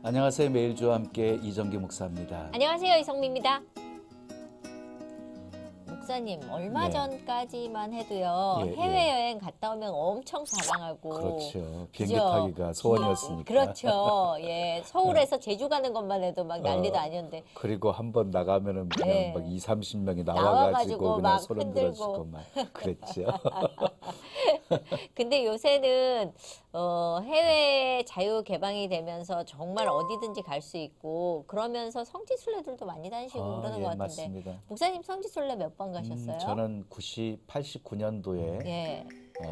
안녕하세요. 매일주와 함께 이정기 목사입니다. 안녕하세요. 이성미입니다. 목사님, 얼마 네. 전까지만 해도요. 예, 해외여행 갔다 오면 엄청 자랑하고. 그렇죠. 비행기 그죠? 타기가 소원이었으니까. 그렇죠. 예, 서울에서 제주 가는 것만 해도 막 난리도 아니었는데. 그리고 한 번 나가면은 그냥 네. 막 2, 30명이 나와가지고 나와가지고 그냥 막 소름 흔들고. 들어주고 막 그랬죠. 근데 요새는 해외 자유 개방이 되면서 정말 어디든지 갈 수 있고 그러면서 성지순례들도 많이 다니시고 그러는 것 같은데. 맞습니다. 목사님 성지순례 몇 번 가셨어요? 저는 89년도에 예.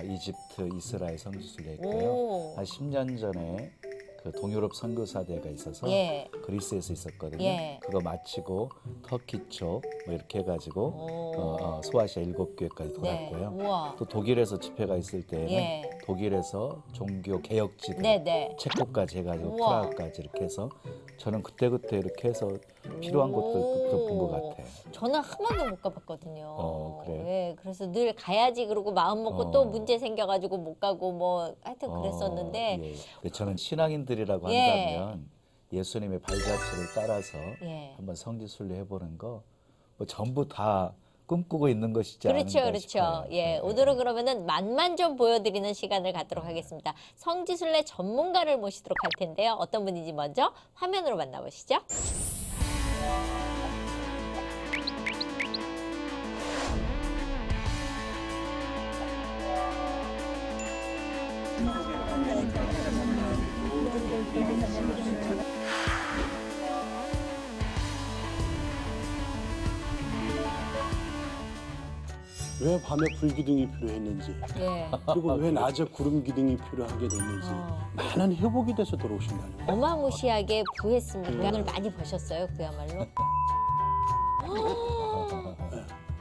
이집트, 이스라엘 성지순례했고요. 오. 한 10년 전에 그 동유럽 선교사대가 있어서 예. 그리스에서 있었거든요. 예. 그거 마치고 터키 쪽 뭐 이렇게 해가지고 오. 소아시아 7교회까지 네. 돌았고요. 우와. 또 독일에서 집회가 있을 때는 예. 독일에서 종교 개혁지대 네네. 체코까지 해가지고 우와. 프라하까지 이렇게 해서 저는 그때 이렇게 해서 필요한 것도 본 것 같아요. 저는 한 번도 못 가봤거든요. 그래요? 예, 그래서 늘 가야지 그러고 마음 먹고 또 문제 생겨가지고 못 가고 뭐 하여튼 그랬었는데. 예. 근데 저는 신앙인들이라고 예. 한다면 예수님의 발자취를 따라서 예. 한번 성지순례 해보는 거 뭐 전부 다 꿈꾸고 있는 것이지 그렇죠, 않은가 그렇죠. 싶어요. 예, 오늘은 그러면은 맛만 좀 보여드리는 시간을 갖도록 하겠습니다. 성지순례 전문가를 모시도록 할 텐데요. 어떤 분인지 먼저 화면으로 만나보시죠. 왜 밤에 불기둥이 필요했는지 예. 그리고 왜 낮에 구름 기둥이 필요하게 됐는지 많은 회복이 돼서 들어오신다는 거예요. 어마무시하게 부했습니까? 돈을 많이 버셨어요, 그야말로.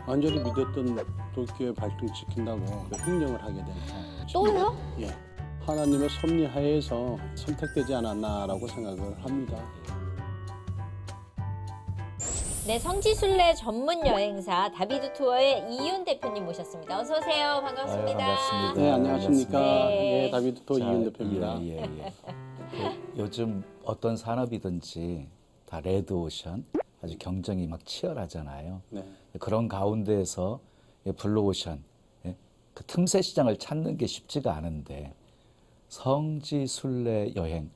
완전히 믿었던 도교의 발등 지킨다고 횡령을 하게 된 또요? 예. 하나님의 섭리하에서 선택되지 않았나라고 생각을 합니다. 네, 성지순례 전문 여행사 다비드 투어의 이윤 대표님 모셨습니다. 어서 오세요. 반갑습니다. 반갑습니다. 네, 안녕하십니까. 네. 예, 다비드 또 자, 이윤 대표입니다. 예. 요즘 어떤 산업이든지 다 레드오션 아주 경쟁이 막 치열하잖아요. 네. 그런 가운데에서 블루오션 그 틈새 시장을 찾는 게 쉽지가 않은데 성지순례 여행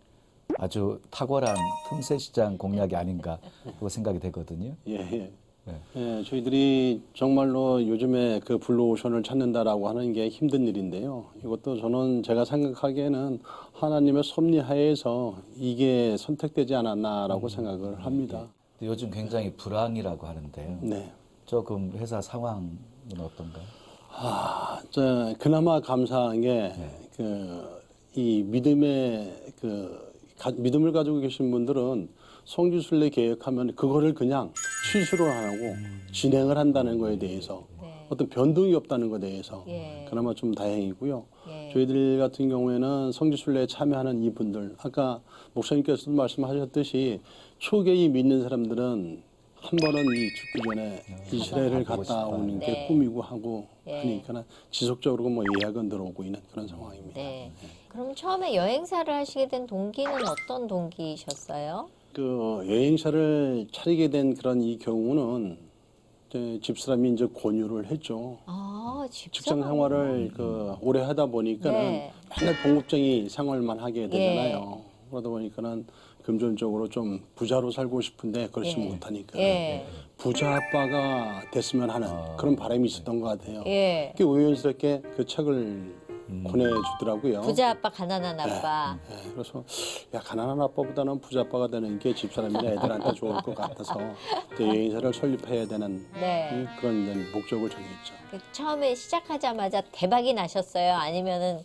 아주 탁월한 틈새 시장 공략이 아닌가 그거 생각이 되거든요. 예, 예. 네. 예, 저희들이 정말로 요즘에 그 블루오션을 찾는다라고 하는 게 힘든 일인데요. 이것도 저는 제가 생각하기에는 하나님의 섭리하에서 이게 선택되지 않았나라고 생각을 합니다. 근데 요즘 굉장히 불황이라고 하는데요. 네. 조금 회사 상황은 어떤가요? 그나마 감사한 게 이 믿음을 가지고 계신 분들은 성지순례 계획하면 그거를 그냥 취소를 안 하고 진행을 한다는 거에 대해서 네. 어떤 변동이 없다는 것에 대해서 예. 그나마 좀 다행이고요. 예. 저희들 같은 경우에는 성지순례에 참여하는 이분들 아까 목사님께서도 말씀하셨듯이 초기에 믿는 사람들은 한 번은 이 죽기 전에 이스라엘을 가보고 갔다 싶다. 오는 게 네. 꿈이고 하고 예. 하니까 지속적으로 뭐 예약은 들어오고 있는 그런 상황입니다. 네. 그럼 처음에 여행사를 하시게 된 동기는 어떤 동기셨어요? 그 여행사를 차리게 된 그런 이 경우는 이제 집사람이 이제 권유를 했죠. 아, 직장 생활을 오래 하다 보니까는 네. 맨날 봉급쟁이 생활만 하게 되잖아요. 그러다 보니까는 금전적으로 좀 부자로 살고 싶은데 그렇지 예. 못하니까 예. 부자 아빠가 됐으면 하는 그런 바람이 있었던 것 같아요. 예. 그게 우연스럽게 그 책을 보내주더라고요. 부자 아빠, 가난한 아빠. 예, 그래서 야 가난한 아빠보다는 부자 아빠가 되는 게 집사람이나 애들한테 좋을 것 같아서 또 여행사를 설립해야 되는 네. 그런 이제 목적을 정했죠. 그 처음에 시작하자마자 대박이 나셨어요? 아니면은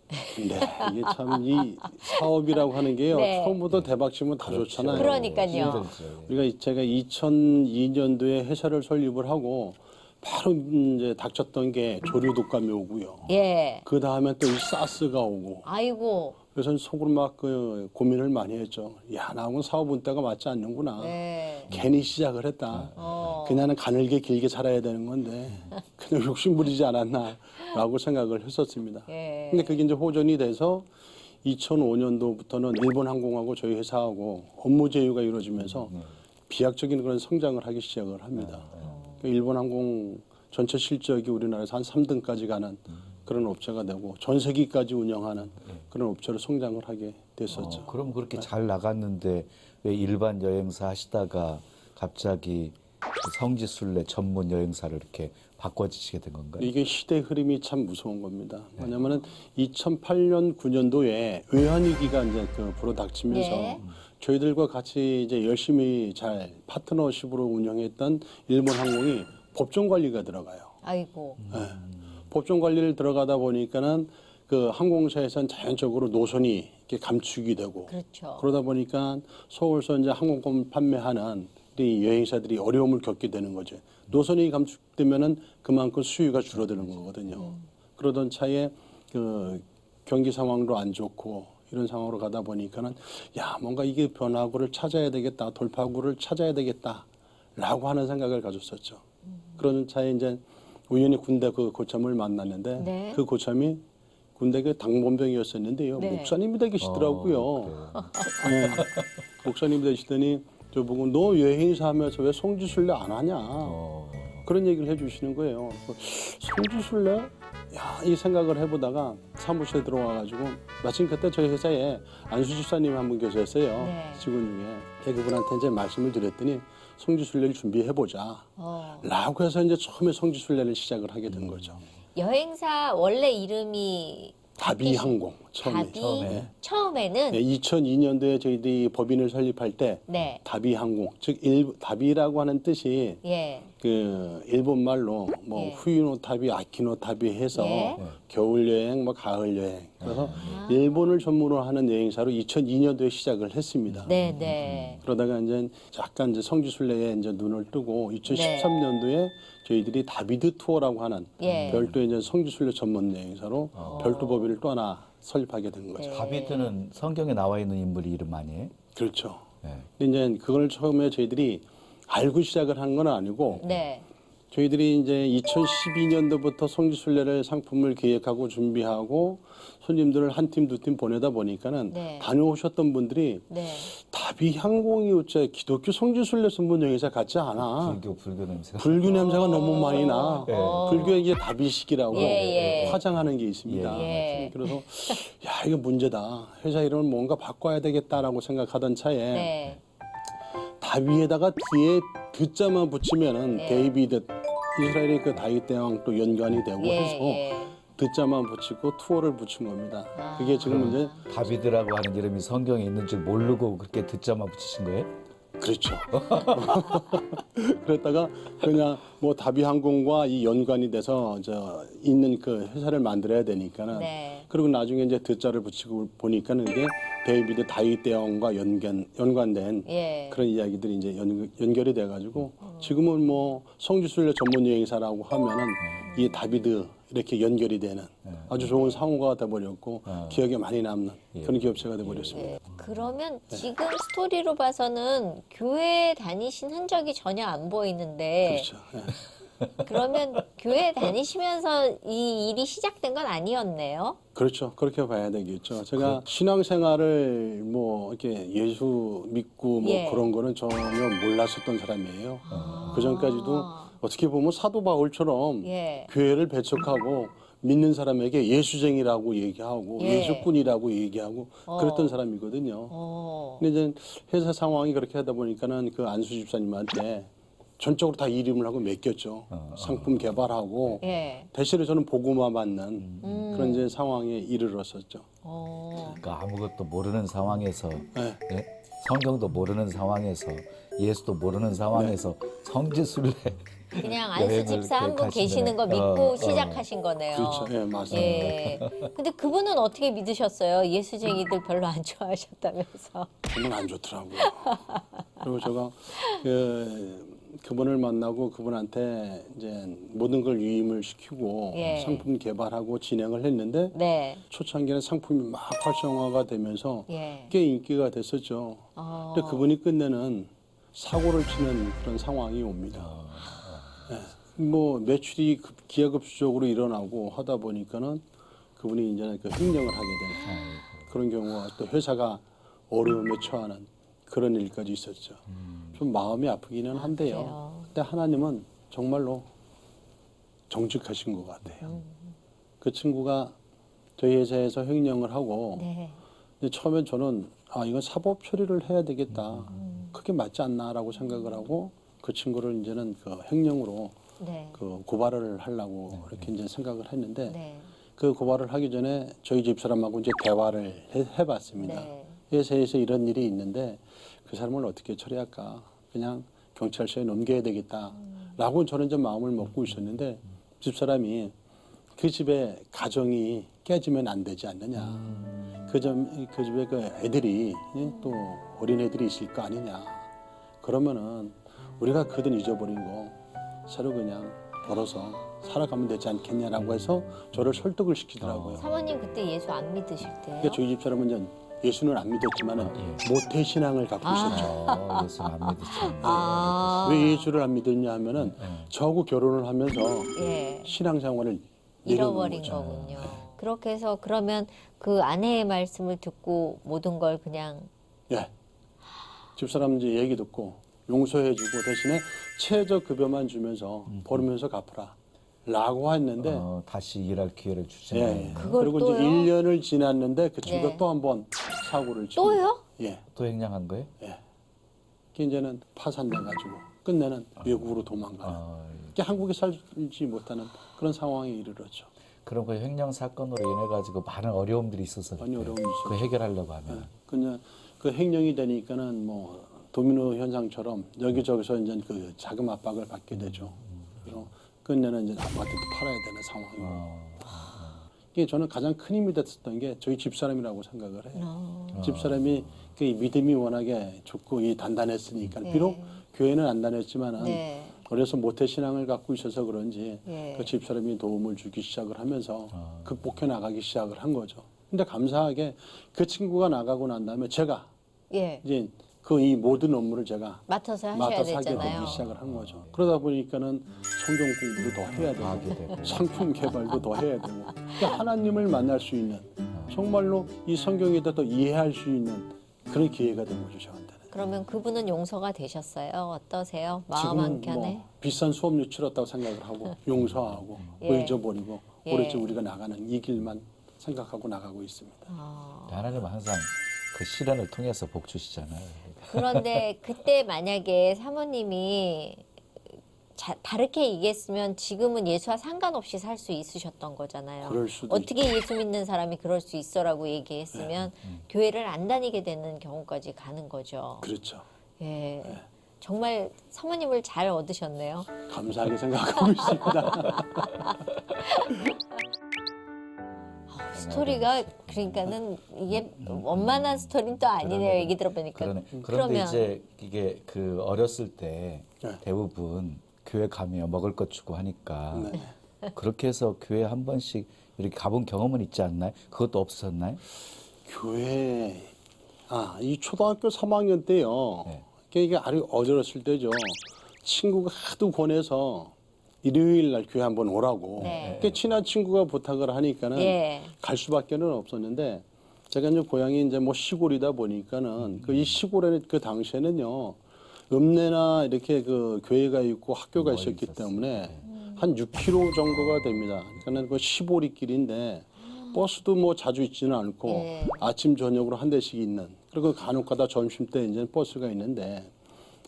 네, 이게 참 이 사업이라고 하는 게요. 네. 처음부터 대박 치면 다 좋잖아요. 그러니까요. 힘들죠. 제가 2002년도에 회사를 설립을 하고 바로 이제 닥쳤던 게 조류 독감이 오고요. 예. 그 다음에 또 이 사스가 오고. 아이고. 그래서 속으로 막 고민을 많이 했죠. 야, 나하고는 사업 운때가 맞지 않는구나. 네. 괜히 시작을 했다. 그냥은 가늘게 길게 살아야 되는 건데 그냥 욕심 부리지 않았나라고 생각을 했었습니다. 예. 근데 그게 이제 호전이 돼서 2005년도부터는 일본 항공하고 저희 회사하고 업무 제휴가 이루어지면서 비약적인 그런 성장을 하기 시작을 합니다. 일본 항공 전체 실적이 우리나라에서 한 3등까지 가는 그런 업체가 되고 전 세계까지 운영하는 그런 업체로 성장을 하게 됐었죠. 그럼 그렇게 잘 나갔는데 왜 일반 여행사 하시다가 갑자기 성지순례 전문 여행사를 이렇게 바꿔지시게 된 건가요? 이게 시대 흐름이 참 무서운 겁니다. 왜냐하면 2008년, 9년도에 외환위기가 이제 불어닥치면서 네. 저희들과 같이 이제 열심히 잘 파트너십으로 운영했던 일본 항공이 법정 관리가 들어가요. 아이고. 법정 관리를 들어가다 보니까는 그 항공사에서는 자연적으로 노선이 이렇게 감축이 되고 그렇죠. 그러다 보니까 서울서 이제 항공권 판매하는 이 여행사들이 어려움을 겪게 되는 거죠. 노선이 감축되면은 그만큼 수요가 줄어드는 거거든요. 그러던 차에 그 경기 상황도 안 좋고 이런 상황으로 가다 보니까는 야 뭔가 이게 변화구를 찾아야 되겠다, 돌파구를 찾아야 되겠다라고 하는 생각을 가졌었죠. 그러는 차에 이제 우연히 군대 그 고참을 만났는데 네. 그 고참이 군대 그 당번병이었었는데요. 네. 목사님이 되시더라고요. 그래요. 네. 목사님이 되시더니 저보고 너 여행사 하면서 왜 성지순례 안 하냐 그런 얘기를 해주시는 거예요. 성지순례? 야, 이 생각을 해보다가 사무실에 들어와가지고 마침 그때 저희 회사에 안수 집사님 한 분 계셨어요. 네. 직원 중에. 그분한테 이제 말씀을 드렸더니 성지순례를 준비해보자. 라고 해서 이제 처음에 성지순례를 시작을 하게 된 거죠. 여행사 원래 이름이 다비항공 처음에. 다비 처음에는 네, 2002년도에 저희들이 법인을 설립할 때 네. 다비항공 즉 다비라고 하는 뜻이 예. 그 일본 말로 뭐 예. 후유노 타비, 아키노 타비 해서 예. 겨울 여행, 뭐 가을 여행. 그래서 일본을 전문으로 하는 여행사로 2002년도에 시작을 했습니다. 네, 네. 그러다가 이제 약간 이제 성지순례에 이제 눈을 뜨고 2013년도에 저희들이 다비드 투어라고 하는 예. 별도의 이제 성지순례 전문 여행사로 별도 법인을 또 하나 설립하게 된 거죠. 네. 다비드는 성경에 나와 있는 인물 이름 아니에요? 그렇죠. 네. 근데 이제 그걸 처음에 저희들이 알고 시작을 한 건 아니고 네. 저희들이 이제 2012년도부터 성지순례를 상품을 기획하고 준비하고 손님들을 한 팀, 두 팀 보내다 보니까는 네. 다녀오셨던 분들이 네. 다비항공이 어째 기독교 성지순례 전문 여행사 같지 않아. 불교 냄새가. 불교 냄새가 너무 많이 나. 예. 불교에 이제 다비식이라고 예, 예. 화장하는 게 있습니다. 예. 그래서 야 이거 문제다. 회사 이름을 뭔가 바꿔야 되겠다라고 생각하던 차에 네. 다비에다가 뒤에 듣자만 붙이면은 네. 데이비드 이스라엘의 그 다윗 대왕 또 연관이 되고 예, 해서 예. 듣자만 붙이고 투어를 붙인 겁니다. 그게 지금 이제 다비드라고 하는 이름이 성경에 있는 줄 모르고 그렇게 듣자만 붙이신 거예요? 그렇죠. 그랬다가 그냥 뭐 다비항공과 이 연관이 돼서 저 있는 그 회사를 만들어야 되니까는 네. 그리고 나중에 이제 듣자를 붙이고 보니까는 이게 데이비드 다윗 대왕과 연관된 예. 그런 이야기들이 이제 연결이 돼가지고 지금은 뭐 성지순례 전문 여행사라고 하면은 이 다비드 이렇게 연결이 되는 아주 좋은 상호가 돼버렸고 기억에 많이 남는 그런 기업체가 돼버렸습니다. 그러면 네. 지금 스토리로 봐서는 교회 다니신 흔적이 전혀 안 보이는데 그렇죠. 예. 그러면 교회 다니시면서 이 일이 시작된 건 아니었네요. 그렇죠. 그렇게 봐야 되겠죠. 제가 신앙생활을 뭐 이렇게 예수 믿고 뭐 예. 그런 거는 전혀 몰랐었던 사람이에요. 그 전까지도 어떻게 보면 사도 바울처럼 예. 교회를 배척하고 믿는 사람에게 예수쟁이라고 얘기하고 예. 예수꾼이라고 얘기하고 그랬던 사람이거든요. 근데 이제 회사 상황이 그렇게 하다 보니까는 그 안수 집사님한테 전적으로 다 이름을 하고 맡겼죠. 상품 개발하고 예. 대신에 저는 보고만 받는 그런 이제 상황에 이르렀었죠. 그러니까 아무것도 모르는 상황에서 네. 예? 성경도 모르는 상황에서 예수도 모르는 상황에서 성지순례 그냥 안수 여행을 집사 한 분 계획하시네. 계시는 거 믿고 시작하신 거네요. 그렇죠. 예, 맞습니다. 예. 근데 그분은 어떻게 믿으셨어요? 예수쟁이들 별로 안 좋아하셨다면서. 정말 안 좋더라고요. 그리고 제가 그분을 만나고 그분한테 이제 모든 걸 위임을 시키고 예. 상품 개발하고 진행을 했는데 네. 초창기에는 상품이 막 활성화가 되면서 예. 꽤 인기가 됐었죠. 근데 그분이 끝내는 사고를 치는 그런 상황이 옵니다. 뭐 매출이 기하급수적으로 일어나고 하다 보니까는 그분이 이제 그 횡령을 하게 되는 그런 경우가 또 회사가 어려움에 처하는 그런 일까지 있었죠. 좀 마음이 아프기는 한데요. 그래요? 근데 하나님은 정말로 정직하신 것 같아요. 그 친구가 저희 회사에서 횡령을 하고 네. 근데 처음엔 저는 이건 사법 처리를 해야 되겠다. 그게 맞지 않나라고 생각을 하고 그 친구를 이제는 그 횡령으로 네. 그 고발을 하려고 이렇게 이제 생각을 했는데 네. 그 고발을 하기 전에 저희 집사람하고 이제 대화를 해봤습니다. 네. 회사에서 이런 일이 있는데 그 사람을 어떻게 처리할까? 그냥 경찰서에 넘겨야 되겠다라고 저는 좀 마음을 먹고 있었는데 집사람이 그 집에 가정이 깨지면 안 되지 않느냐. 그 집에 그 애들이 또 어린 애들이 있을 거 아니냐. 그러면은 우리가 그든 잊어버린 거 서로 그냥 벌어서 살아가면 되지 않겠냐라고 해서 저를 설득을 시키더라고요. 사모님 그때 예수 안 믿으실 때요? 그러니까 저희 집사람은 이제 예수는 안 믿었지만은 모태 신앙을 갖고 있었죠. 예수 안 믿으시는 왜 예수를 안 믿었냐 하면은 저하고 결혼을 하면서 예. 신앙생활을 내려놓은 잃어버린 거죠. 거군요. 그렇게 해서 그러면 그 아내의 말씀을 듣고 모든 걸 그냥 예. 집사람 이제 얘기 듣고 용서해주고 대신에 최저급여만 주면서 벌으면서 갚으라. 라고 했는데 다시 일할 기회를 예, 주잖아요. 예. 그걸 그리고 또요? 이제 1년을 지났는데 그 친구가 예. 또 한 번 사고를 치고 또요? 예. 또 횡령한 거예요? 예. 그 이제는 파산돼가지고 끝내는 외국으로 도망가는. 그러니까 한국에 살지 못하는 그런 상황에 이르렀죠. 그럼 그 횡령 사건으로 인해 가지고 많은 어려움들이 있어서 많이 어려움이 있었죠. 그 해결하려고 하면 그냥 그 횡령이 되니까는 뭐 도미노 현상처럼 여기저기서 이제 그 자금 압박을 받게 되죠. 그리고 끝내는 이제 아파트도 팔아야 되는 상황이고. 이게 저는 가장 큰 힘이 됐었던 게 저희 집사람이라고 생각을 해요. 집사람이 그 믿음이 워낙에 좋고 이 단단했으니까 비록 교회는 안 다녔지만은 네. 어려서 모태 신앙을 갖고 있어서 그런지 예. 그 집사람이 도움을 주기 시작을 하면서 극복해 나가기 시작을 한 거죠. 근데 감사하게 그 친구가 나가고 난 다음에 제가 예. 이제 그 이 모든 업무를 제가 맡아서 하셔야 맡아서 하게 되잖아요. 되기 시작을 한 거죠. 그러다 보니까는 성경 공부도 더 해야 되고 상품 개발도 더 해야 되고 그러니까 하나님을 만날 수 있는 정말로 이 성경에 대해 더 이해할 수 있는 그런 기회가 된 거죠 저한테는. 그러면 그분은 용서가 되셨어요? 어떠세요? 마음 지금은 한켠에? 뭐 비싼 수업료 치렀다고 생각을 하고 용서하고 예. 잊어버리고 예. 오로지 우리가 나가는 이 길만 생각하고 나가고 있습니다. 하나님은 항상 그 시련을 통해서 복 주시잖아요. 그런데 그때 만약에 사모님이 다르게 얘기했으면 지금은 예수와 상관없이 살 수 있으셨던 거잖아요. 그럴 수도 어떻게 예수 믿는 사람이 그럴 수 있어라고 얘기했으면 교회를 안 다니게 되는 경우까지 가는 거죠. 그렇죠. 예. 정말 사모님을 잘 얻으셨네요. 감사하게 생각하고 있습니다. 스토리가 그러니까는 이게 원만한 스토리는 또 아니네요. 얘기 들어보니까. 그런데 그러면 이제 이게 그 어렸을 때 네. 대부분 교회 가면 먹을 것 주고 하니까 네. 그렇게 해서 교회 한 번씩 이렇게 가본 경험은 있지 않나요? 그것도 없었나요? 교회 이 초등학교 3학년 때요. 네. 이게 아주 어렸을 때죠. 친구가 하도 권해서 일요일 날 교회 한번 오라고. 네. 꽤 친한 친구가 부탁을 하니까는 예. 갈 수밖에는 없었는데 제가 이제 고향이 이제 뭐 시골이다 보니까는 그 이 시골에 그 당시에는요. 읍내나 이렇게 그 교회가 있고 학교가 있었기 때문에 한 6km 정도가 됩니다. 그러니까는 그 15리 길인데 버스도 뭐 자주 있지는 않고 예. 아침 저녁으로 한 대씩 있는 그리고 간혹가다 점심 때 이제 버스가 있는데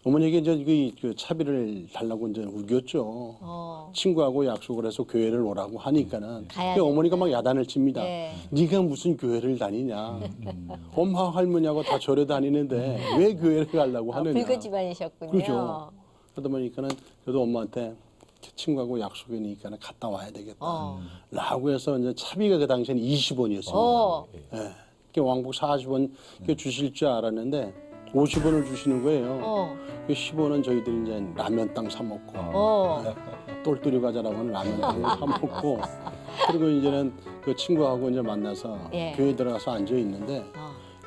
어머니에게 이제 그 차비를 달라고 이제 우겼죠. 친구하고 약속을 해서 교회를 오라고 하니까는 가야 그 어머니가 막 야단을 칩니다. 네. 네가 무슨 교회를 다니냐. 엄마 할머니하고 다 절에 다니는데 왜 교회를 가려고 하느냐. 불교 집안이셨군요. 그렇죠. 그러다 보니까는 저도 엄마한테 친구하고 약속이니까는 갔다 와야 되겠다. 라고 해서 이제 차비가 그 당시에는 20원이었습니다. 예. 왕복 40원 주실 줄 알았는데 50원을 주시는 거예요. 그 10원은 저희들이 이제 라면 땅 사 먹고 똘똘이 과자라고 하는 라면 땅을 사 먹고 그리고 이제는 그 친구하고 이제 만나서 예. 교회 들어가서 앉아 있는데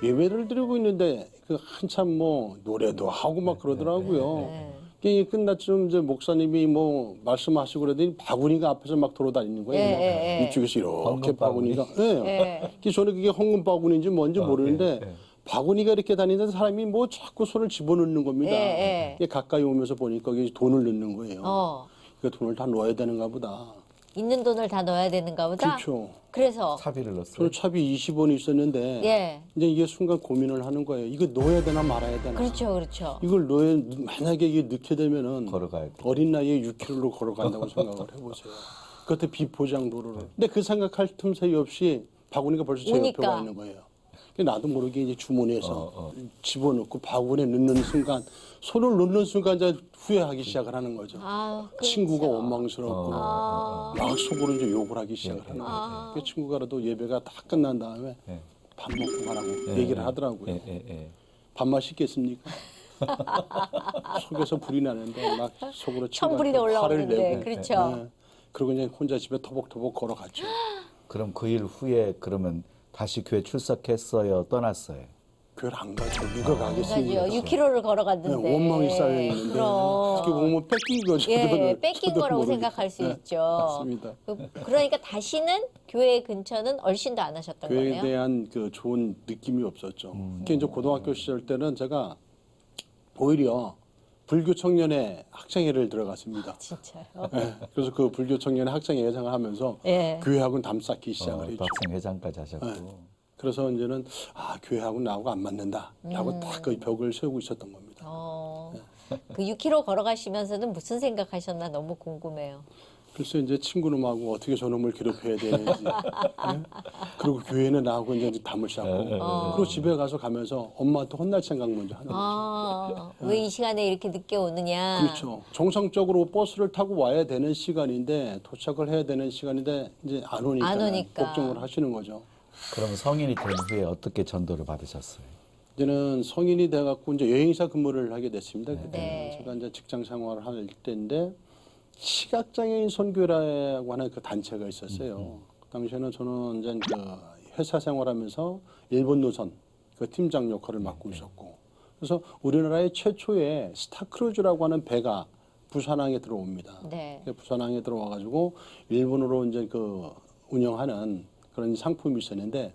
예배를 드리고 있는데 그 한참 뭐 노래도 하고 막 그러더라고요. 이게 끝났쯤 이제 목사님이 뭐 말씀하시고 그러더니 바구니가 앞에서 막 돌아다니는 거예요. 예, 뭐 예, 예. 이쪽에서 이렇게 황금 바구니가. 예. 예. 그래서 저는 그게 황금 바구니인지 뭔지 모르는데 예, 예. 바구니가 이렇게 다니는데 사람이 뭐 자꾸 손을 집어넣는 겁니다. 예, 예. 이게 가까이 오면서 보니까 이게 돈을 넣는 거예요. 그 돈을 다 넣어야 되는가 보다. 있는 돈을 다 넣어야 되는가 보다. 그렇죠. 그래서 차비를 넣었어요. 저는 차비 20원이 있었는데 예. 이제 이게 순간 고민을 하는 거예요. 이거 넣어야 되나 말아야 되나. 그렇죠, 그렇죠. 이걸 넣어야 만약에 이게 넣게 되면은 걸어가야 돼. 어린 나이에 6km로 걸어간다고 생각을 해보세요. 그것도 비포장 도로를. 근데 그 생각할 틈새 없이 바구니가 벌써 제 옆에 오니까. 와 있는 거예요. 나도 모르게 이제 주머니에서 집어넣고 바구니에 넣는 순간 손을 넣는 순간 이제 후회하기 시작을 하는 거죠. 아, 그렇죠. 친구가 원망스럽고 아. 막 속으로 이제 욕을 하기 시작을 하는 거예요. 그 친구가라도 예배가 다 끝난 다음에 예. 밥 먹고 가라고 예, 얘기를 예. 하더라고요. 예, 예, 예. 밥맛 있겠습니까? 속에서 불이 나는데 막 속으로 천불이 화를 올라오는데, 내고. 그렇죠. 네. 그리고 이제 혼자 집에 터벅터벅 걸어갔죠. 그럼 그 일 후에 그러면 다시 교회 출석했어요, 떠났어요. 교회를 안 가죠. 누가 가겠습니까? 가죠. 6km를 네, 걸어갔는데. 원망이 쌓여 있는데 그럼. 어떻게 보면 뺏긴 거죠. 예, 저는. 뺏긴 저도 거라고 모르게. 생각할 수 네, 있죠. 맞습니다. 그러니까 다시는 교회 근처는 얼씬도 안 하셨던 교회에 거네요. 대한 그 좋은 느낌이 없었죠. 특히 이제 고등학교 시절 때는 제가 오히려 불교 청년회 학생회를 들어갔습니다. 진짜요? 네, 그래서 그 불교 청년회 학생회 회장을 하면서 예. 교회하고는 담쌓기 시작을 했죠. 학생 회장까지 하셨고. 그래서 이제는 교회하고 나하고 안 맞는다라고 딱 그 벽을 세우고 있었던 겁니다. 그 6km 걸어가시면서는 무슨 생각하셨나 너무 궁금해요. 글쎄 이제 친구놈하고 어떻게 저놈을 괴롭혀야 되는지. 예? 그리고 교회는 나하고 이제 담을 쌓고 그리고 집에 가면서 엄마한테 혼날 생각 먼저 하는 거죠. 왜 이 시간에 이렇게 늦게 오느냐. 그렇죠. 정상적으로 버스를 타고 와야 되는 시간인데 도착을 해야 되는 시간인데 이제 안 오니까, 안 오니까. 걱정을 하시는 거죠. 그럼 성인이 된 후에 어떻게 전도를 받으셨어요? 이제는 성인이 돼갖고 이제 여행사 근무를 하게 됐습니다. 그때 네. 제가 이제 직장 생활을 할 때인데 시각장애인 선교라고 하는 그 단체가 있었어요. 그 당시에는 저는 이제 그 회사 생활하면서 일본 노선 그 팀장 역할을 맡고 있었고, 그래서 우리나라의 최초의 스타크루즈라고 하는 배가 부산항에 들어옵니다. 네. 부산항에 들어와가지고 일본으로 이제 그 운영하는 그런 상품이 있었는데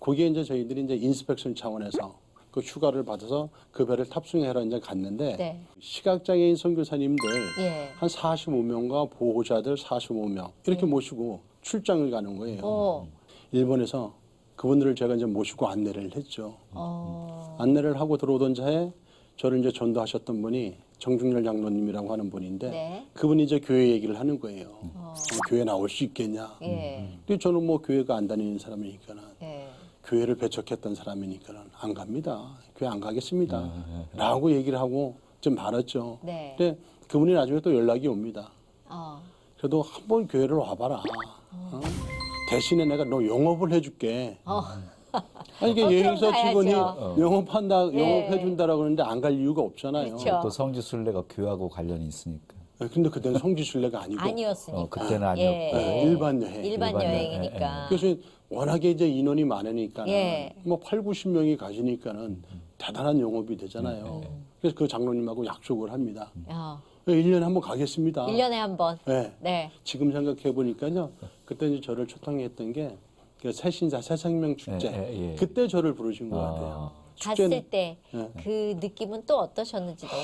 거기에 이제 저희들이 이제 인스펙션 차원에서 그 휴가를 받아서 그 배를 탑승해라 이제 갔는데 네. 시각장애인 선교사님들 예. 한 45명과 보호자들 45명 이렇게 모시고 출장을 가는 거예요. 어. 일본에서 그분들을 제가 이제 모시고 안내를 했죠. 어. 안내를 하고 들어오던 차에 저를 이제 전도하셨던 분이 정중렬 장로님이라고 하는 분인데 네. 그분이 이제 교회 얘기를 하는 거예요. 교회 나올 수 있겠냐? 예. 근데 저는 뭐 교회가 안 다니는 사람이니까는 예. 교회를 배척했던 사람이니까는 안 갑니다. 교회 안 가겠습니다. 라고 얘기를 하고 좀 말았죠. 네. 근데 그분이 나중에 또 연락이 옵니다. 어. 그래도 한번 교회를 와봐라. 어? 대신에 내가 너 영업을 해줄게. 아니 이게 그럼 여행사 가야죠. 직원이 영업한다, 예. 영업해준다라고 그러는데 안 갈 이유가 없잖아요. 그렇죠. 또 성지순례가 교회하고 관련이 있으니까. 근데 그때는 성지순례가 아니고 아니었으니까. 그때는 아니었고. 네, 일반 여행. 일반 일반 여행. 여행이니까. 그래서 워낙에 이제 인원이 많으니까 예. 뭐 8, 90명이 가시니까는 대단한 영업이 되잖아요. 그래서 그 장로님하고 약속을 합니다. 1년에 한 번 가겠습니다. 1년에 한 번. 네. 네. 지금 생각해 보니까요. 그때 이제 저를 초청했던 게 그 새신사 새생명 축제. 예. 그때 저를 부르신 것 같아요. 갔을 축제는 때 예. 그 느낌은 또 어떠셨는지 너무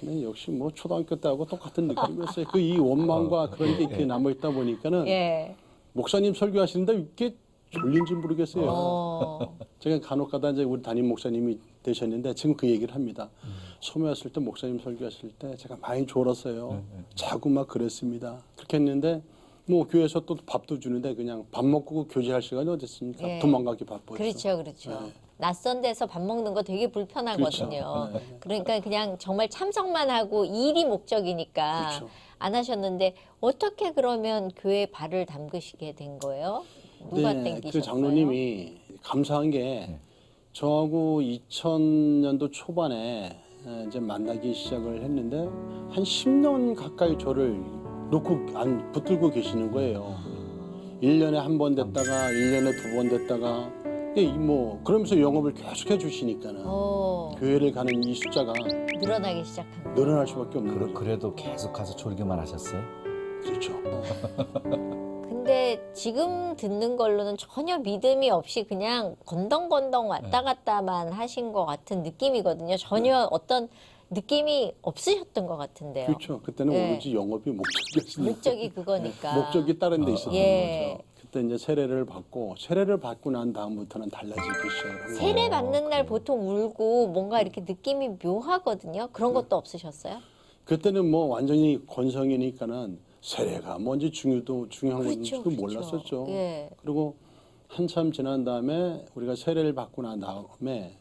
근데 역시 뭐 초등학교 때하고 똑같은 느낌이었어요. 그 이 원망과 그런 게 이렇게 남아 있다 보니까는 예. 목사님 설교하시는데 이게 졸린지 모르겠어요. 어. 제가 간혹가다 이제 우리 담임 목사님이 되셨는데 지금 그 얘기를 합니다. 소매 왔을 때 목사님 설교하실 때 제가 많이 졸았어요. 자고 막 그랬습니다. 그렇게 했는데 뭐 교회에서 또 밥도 주는데 그냥 밥 먹고 교제할 시간이 어디 있습니까? 예. 도망가기 바빴죠. 그렇죠, 그렇죠. 네. 낯선 데서 밥 먹는 거 되게 불편하거든요. 그렇죠. 네. 그러니까 그냥 정말 참석만 하고 일이 목적이니까 그렇죠. 안 하셨는데 어떻게 그러면 교회에 발을 담그시게 된 거예요? 누가 땡기셨어요? 그 장로님이 감사한 게 저하고 2000년도 초반에 이제 만나기 시작을 했는데 한 10년 가까이 저를 놓고 안 붙들고 계시는 거예요. 1년에 한 번 됐다가 1년에 두 번 됐다가 뭐 그러면서 영업을 계속해 주시니까는 교회를 가는 이 숫자가 늘어나기 시작한 거. 늘어날 수밖에 없는 거죠. 그래도 계속 가서 졸기만 하셨어요? 그렇죠. 근데 지금 듣는 걸로는 전혀 믿음이 없이 그냥 건덩건덩 왔다 갔다만 하신 것 같은 느낌이거든요. 전혀 어떤 느낌이 없으셨던 것 같은데요. 그렇죠. 그때는 네. 오로지 영업이 목적이었으니까. 목적이 그거니까. 목적이 다른 데 있었던 예. 거죠. 그때 이제 세례를 받고 난 다음부터는 달라지기 시작을 한 세례 거예요. 받는 날 보통 울고 뭔가 이렇게 느낌이 묘하거든요. 그런 것도 없으셨어요? 그때는 뭐 완전히 건성이니까는 세례가 뭔지 중요한 건지도 그렇죠. 몰랐었죠. 예. 그리고 한참 지난 다음에 우리가 세례를 받고 난 다음에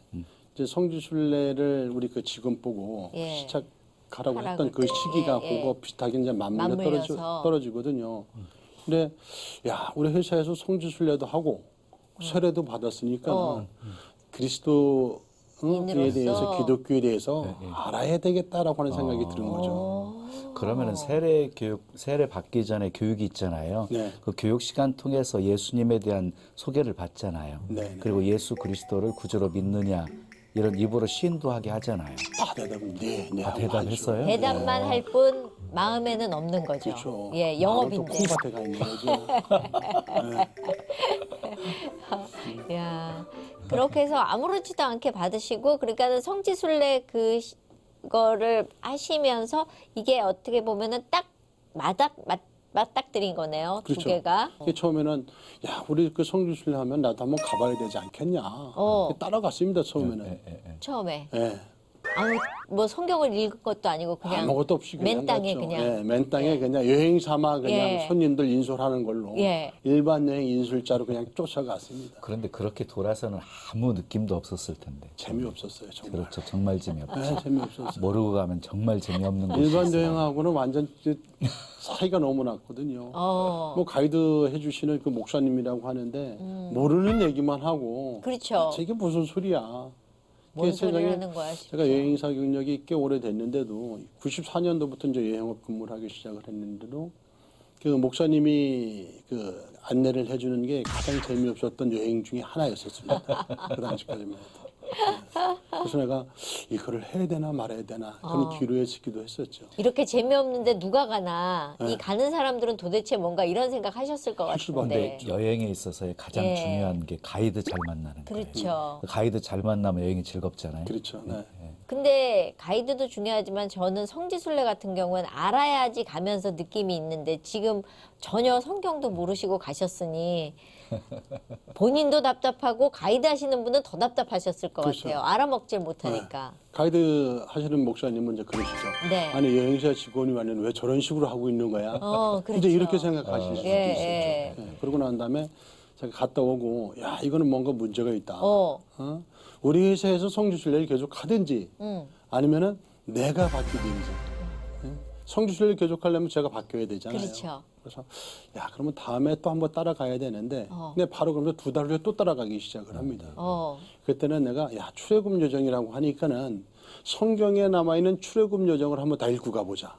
이제 성지순례를 우리 그 직원 보고 예. 시작하라고 하라고 했던 그 때. 시기가 예, 예. 그거 비슷하게 이제 맞물려 맞물려서. 떨어지거든요. 근데 야 우리 회사에서 성지순례도 하고 세례도 받았으니까 그리스도에 인으로서. 대해서 기독교에 대해서 알아야 되겠다라고 하는 생각이 드는 거죠. 그러면은 세례 받기 전에 교육이 있잖아요. 네. 그 교육 시간 통해서 예수님에 대한 소개를 받잖아요. 네. 그리고 예수 그리스도를 구주로 믿느냐 이런 입으로 시인도하게 하잖아요. 다 대답은 네, 네. 하고 대답했어요? 하죠. 대답만 할 뿐 마음에는 없는 거죠. 그렇죠. 예, 바로 또 영업인데. 콩밭에 가 있는 거죠. 야, 그렇게 해서 아무렇지도 않게 받으시고 그러니까 성지순례 그거를 하시면서 이게 어떻게 보면은 딱 맞닥뜨린 거네요. 두 그렇죠. 개가. 이게 처음에는 야 우리 그 성지순례 하면 나도 한번 가봐야 되지 않겠냐. 따라갔습니다 처음에는. 처음에. 예. 아무 뭐 성경을 읽은 것도 아니고 그냥 아무것도 없이 그냥 맨 땅에 갔죠. 그냥. 예, 맨 땅에 그냥 여행 삼아 그냥 예. 손님들 인솔하는 걸로 예. 일반 여행 인솔자로 그냥 쫓아갔습니다. 그런데 그렇게 돌아서는 아무 느낌도 없었을 텐데. 재미없었어요 정말. 그렇죠. 정말 재미없죠. 네, 재미없었어요. 모르고 가면 정말 재미없는 곳이 일반 있어요. 여행하고는 완전 이제 사이가 너무 났거든요. 뭐 가이드 해주시는 그 목사님이라고 하는데 모르는 얘기만 하고 그렇죠. 이게 무슨 소리야. 뭔 그게 소리를 세상에 하는 거야, 진짜. 제가 여행사 경력이 꽤 오래됐는데도 94년도부터 이제 여행업 근무를 하기 시작을 했는데도 그 목사님이 그 안내를 해주는 게 가장 재미없었던 여행 중에 하나였었습니다. 그 당시까지만 해도. 그래서 내가 이거를 해야 되나 말아야 되나 그런 기로에 서기도 했었죠. 이렇게 재미없는데 누가 가나 이 가는 사람들은 도대체 뭔가 이런 생각 하셨을 것 같은데. 근데 여행에 있어서의 가장 예. 중요한 게 가이드 잘 만나는 거예요. 그렇죠. 가이드 잘 만나면 여행이 즐겁잖아요. 그렇죠. 네. 근데 가이드도 중요하지만 저는 성지순례 같은 경우는 알아야지 가면서 느낌이 있는데 지금 전혀 성경도 모르시고 가셨으니 본인도 답답하고 가이드 하시는 분은 더 답답하셨을 것 그렇죠. 같아요. 알아먹질 못하니까. 가이드 하시는 목사님은 이제 그러시죠. 네. 아니 여행사 직원이 왔는데 왜 저런 식으로 하고 있는 거야? 그렇죠. 이제 이렇게 생각하실 수도 예, 있었죠. 예. 예. 그러고 난 다음에 제가 갔다 오고 야 이거는 뭔가 문제가 있다. 어. 우리 회사에서 성지순례를 계속 하든지 아니면은 내가 바뀌든지. 예? 성지순례를 계속 하려면 제가 바뀌어야 되잖아요. 그렇죠. 그래서 야 그러면 다음에 또 한번 따라가야 되는데 근데 바로 그러면서 2달 후에 또 따라가기 시작을 합니다. 그때는 내가 야 출애굽 여정이라고 하니까는 성경에 남아 있는 출애굽 여정을 한번 다 읽고 가보자.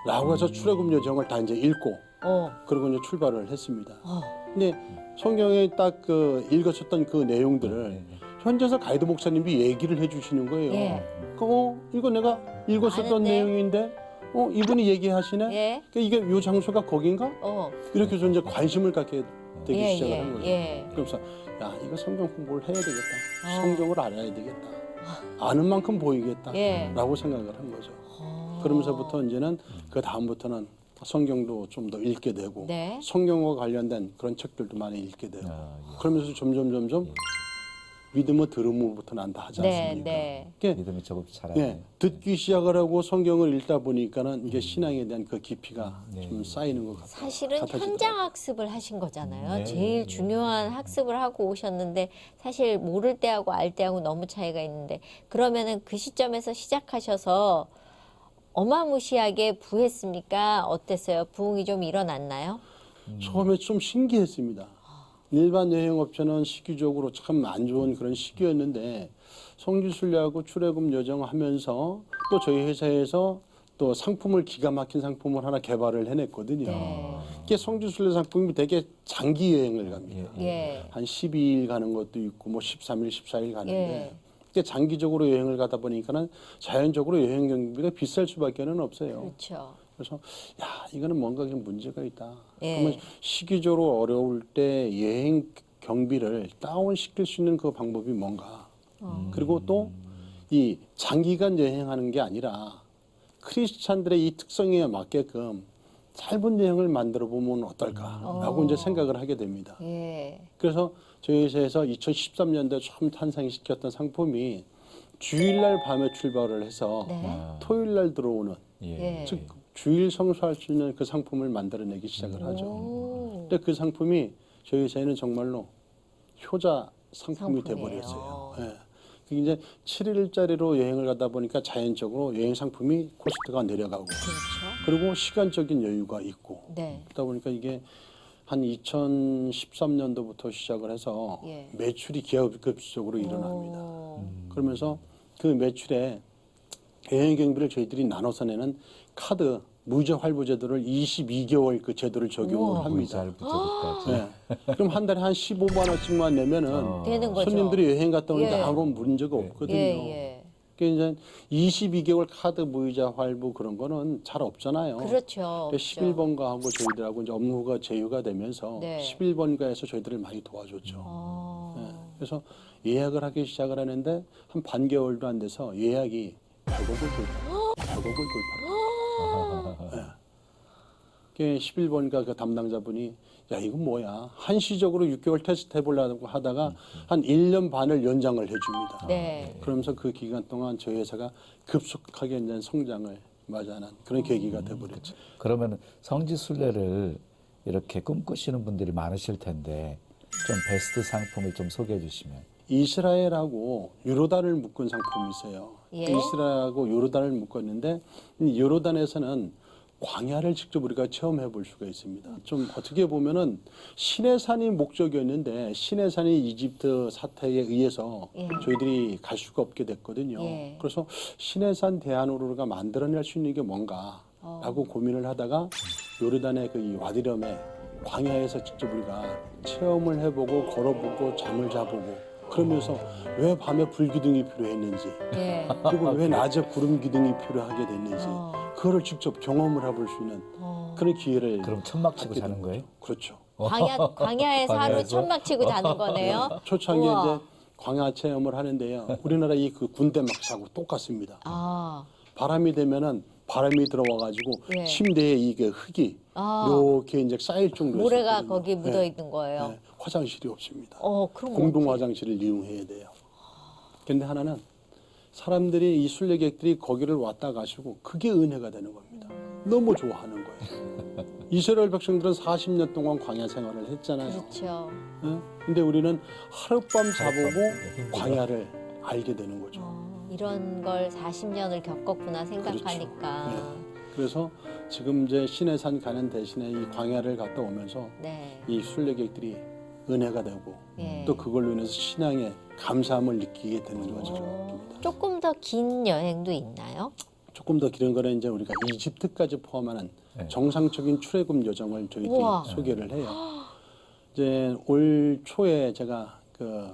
라고 해서 출애굽 여정을 다 이제 읽고 그리고 이제 출발을 했습니다. 근데 성경에 딱 그 읽었었던 그 내용들을 현지에서 가이드 목사님이 얘기를 해주시는 거예요. 예. 이거 내가 읽었었던 아는데? 내용인데 이분이 얘기하시네. 예. 그러니까 이게 요 장소가 거긴가? 이렇게 해서 이제 관심을 갖게 되기 예, 시작을 예, 한 거죠. 예. 그러면서 야 이거 성경 공부를 해야 되겠다. 성경을 알아야 되겠다. 아는 만큼 보이겠다. 예. 라고 생각을 한 거죠. 그러면서부터 이제는 그 다음부터는 성경도 좀 더 읽게 되고 네. 성경과 관련된 그런 책들도 많이 읽게 되고 그러면서 점점 믿음은 들음으로부터 난다 하지 네, 않습니까? 네. 이게 믿음이 조금 자라요. 예, 듣기 시작을 하고 성경을 읽다 보니까는 이게 신앙에 대한 그 깊이가 좀 쌓이는 것 같아요. 사실은 현장 학습을 하신 거잖아요. 네. 제일 중요한 학습을 하고 오셨는데 사실 모를 때하고 알 때하고 너무 차이가 있는데 그러면은 그 시점에서 시작하셔서 어마무시하게 부했습니까? 어땠어요? 부흥이 좀 일어났나요? 처음에 좀 신기했습니다. 일반 여행업체는 시기적으로 참 안 좋은 그런 시기였는데 성지순례하고 출애굽 여정 하면서 또 저희 회사에서 또 상품을 기가 막힌 상품을 하나 개발을 해냈거든요. 네. 이게 성지순례 상품이 되게 장기 여행을 갑니다. 예. 한 12일 가는 것도 있고 뭐 13일, 14일 가는데 예. 이게 장기적으로 여행을 가다 보니까는 자연적으로 여행 경비가 비쌀 수밖에는 없어요. 그렇죠. 그래서 야 이거는 뭔가 좀 문제가 있다. 예. 그러면 시기적으로 어려울 때 여행 경비를 다운시킬 수 있는 그 방법이 뭔가. 그리고 또 이 장기간 여행하는 게 아니라 크리스찬들의 이 특성에 맞게끔 짧은 여행을 만들어 보면 어떨까라고 이제 생각을 하게 됩니다. 예. 그래서 저희 회사에서 2013년도에 처음 탄생시켰던 상품이 주일날 밤에 출발을 해서 네. 토요일날 들어오는 예. 즉 주일 성수할 수 있는 그 상품을 만들어내기 시작을 하죠. 오. 근데 그 상품이 저희 회사에는 정말로 효자 상품이 상품이에요. 돼버렸어요. 예. 그게 이제 7일짜리로 여행을 가다 보니까 자연적으로 여행 상품이 코스트가 내려가고 그렇죠. 그리고 시간적인 여유가 있고 네. 그러다 보니까 이게 한 2013년도부터 시작을 해서 예. 매출이 기하급수적으로 일어납니다. 오. 그러면서 그 매출에 여행 경비를 저희들이 나눠서 내는 카드 무이자 할부 제도를 22개월 그 제도를 적용을 합니다. 무이자부터까지. 네. 그럼 한 달에 한 15만 원씩만 내면은 되는 거죠. 손님들이 여행 갔다 오는데 예. 아무런 문제가 없거든요. 예. 그러니까 이제 22개월 카드 무이자 할부 그런 거는 잘 없잖아요. 그렇죠. 11번가하고 저희들하고 이제 업무가 제휴가 되면서 네. 11번가에서 저희들을 많이 도와줬죠. 어. 네. 그래서 예약을 하기 시작을 하는데 한 반개월도 안 돼서 예약이 100억을 돌파해요. 100억을 돌파해요. 네. 그 11번가 그 담당자분이 야 이거 뭐야 한시적으로 6개월 테스트 해보려고 하다가 한 1년 반을 연장을 해줍니다. 네. 그러면서 그 기간 동안 저희 회사가 급속하게 이제 성장을 맞이하는 그런 계기가 돼버렸죠. 그러면 성지순례를 이렇게 꿈꾸시는 분들이 많으실 텐데 좀 베스트 상품을 좀 소개해 주시면. 이스라엘하고 요르단을 묶은 상품이 있어요. 예. 이스라엘하고 요르단을 묶었는데 이 요르단에서는 광야를 직접 우리가 체험해 볼 수가 있습니다. 좀 어떻게 보면은 시내산이 목적이었는데 시내산이 이집트 사태에 의해서 예. 저희들이 갈 수가 없게 됐거든요. 예. 그래서 시내산 대안으로 우리가 만들어낼 수 있는 게 뭔가라고 고민을 하다가 요르단의 그 이 와디럼의 광야에서 직접 우리가 체험을 해보고 걸어보고 잠을 자보고 그러면서 왜 밤에 불기둥이 필요했는지 예. 그리고 왜 낮에 구름 기둥이 필요하게 됐는지 그거를 직접 경험을 해볼 수 있는 그런 기회를 그럼 천막 치고 갖게 자는 된 거예요? 거죠. 그렇죠. 광야에서 하루 광야에서? 천막 치고 자는 거네요. 초창기에 우와. 이제 광야 체험을 하는데요. 우리나라 이 그 군대 막사하고 똑같습니다. 아. 바람이 되면은 바람이 들어와가지고 예. 침대에 이게 흙이 아. 이렇게 이제 쌓일 정도로 모래가 있었거든요. 거기 묻어 네. 있는 거예요. 네. 화장실이 없습니다. 그럼 공동 어떡해. 화장실을 이용해야 돼요. 근데 하나는 사람들이 이 순례객들이 거기를 왔다 가시고 그게 은혜가 되는 겁니다. 너무 좋아하는 거예요. 이스라엘 백성들은 40년 동안 광야 생활을 했잖아요. 그렇죠. 예? 근데 우리는 하룻밤 자보고 광야를 알게 되는 거죠. 이런 걸 40년을 겪었구나 생각하니까. 그렇죠. 네. 그래서 지금 이제 시내산 가는 대신에 이 광야를 갔다 오면서 네. 이 순례객들이 은혜가 되고 예. 또 그걸로 인해서 신앙에 감사함을 느끼게 되는 거죠. 조금 더 긴 여행도 있나요? 조금 더 길은 거는 이제 우리가 이집트까지 포함하는 네. 정상적인 출애굽 여정을 저희들이 우와. 소개를 해요. 이제 올 초에 제가 그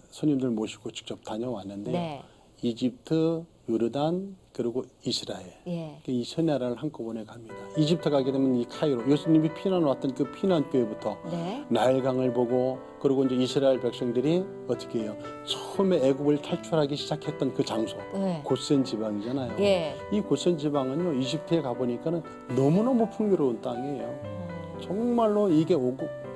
손님들 모시고 직접 다녀왔는데 네. 이집트, 요르단 그리고 이스라엘 예. 이 세 나라를 한꺼번에 갑니다. 이집트 가게 되면 이 카이로 예수님이 피난 왔던 그 피난교회부터 네. 나일강을 보고 그리고 이제 이스라엘 백성들이 어떻게 해요? 처음에 애굽을 탈출하기 시작했던 그 장소 네. 고센 지방이잖아요. 예. 이 고센 지방은요 이집트에 가보니까는 너무너무 풍요로운 땅이에요. 정말로 이게